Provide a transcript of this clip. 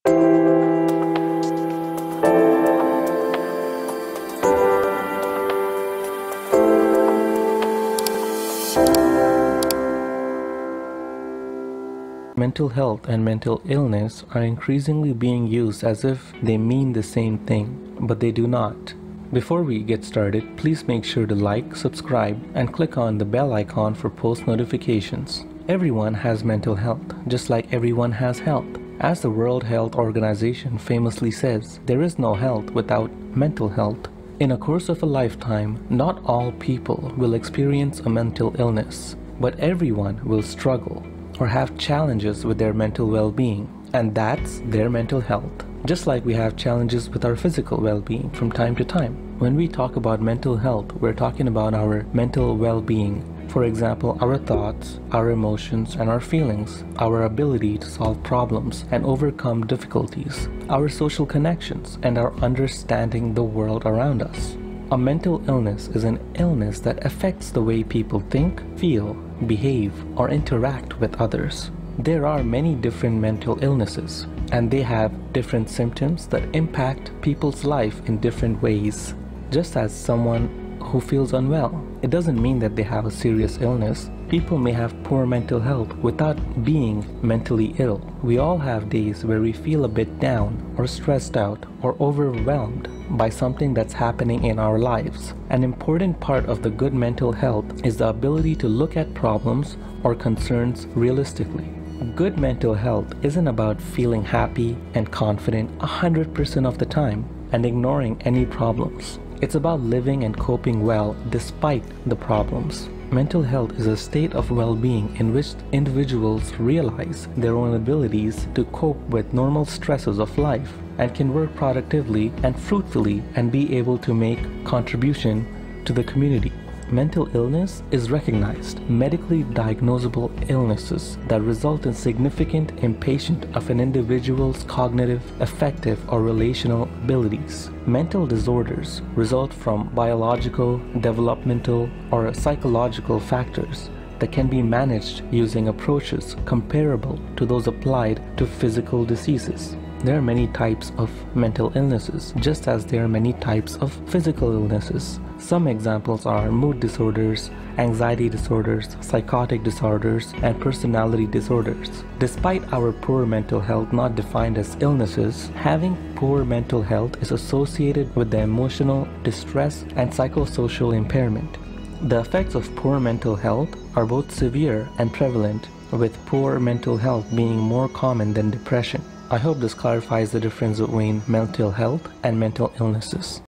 Mental health and mental illness are increasingly being used as if they mean the same thing, but they do not. Before we get started, please make sure to like, subscribe, and click on the bell icon for post notifications. Everyone has mental health, just like everyone has health. As the World Health Organization famously says, there is no health without mental health. In a course of a lifetime, not all people will experience a mental illness, but everyone will struggle or have challenges with their mental well-being, and that's their mental health. Just like we have challenges with our physical well-being from time to time. When we talk about mental health, we're talking about our mental well-being. For example, our thoughts, our emotions, and our feelings, our ability to solve problems and overcome difficulties, our social connections, and our understanding the world around us. A mental illness is an illness that affects the way people think, feel, behave, or interact with others. There are many different mental illnesses, and they have different symptoms that impact people's life in different ways. Just as someone who feels unwell, it doesn't mean that they have a serious illness. People may have poor mental health without being mentally ill. We all have days where we feel a bit down or stressed out or overwhelmed by something that's happening in our lives. An important part of the good mental health is the ability to look at problems or concerns realistically. Good mental health isn't about feeling happy and confident 100% of the time and ignoring any problems. It's about living and coping well despite the problems. Mental health is a state of well-being in which individuals realize their own abilities to cope with normal stresses of life and can work productively and fruitfully and be able to make contribution to the community. Mental illness is recognized medically diagnosable illnesses that result in significant impairment of an individual's cognitive, affective, or relational abilities. Mental disorders result from biological, developmental, or psychological factors that can be managed using approaches comparable to those applied to physical diseases. There are many types of mental illnesses, just as there are many types of physical illnesses. Some examples are mood disorders, anxiety disorders, psychotic disorders, and personality disorders. Despite our poor mental health not defined as illnesses, having poor mental health is associated with the emotional distress and psychosocial impairment. The effects of poor mental health are both severe and prevalent, with poor mental health being more common than depression. I hope this clarifies the difference between mental health and mental illnesses.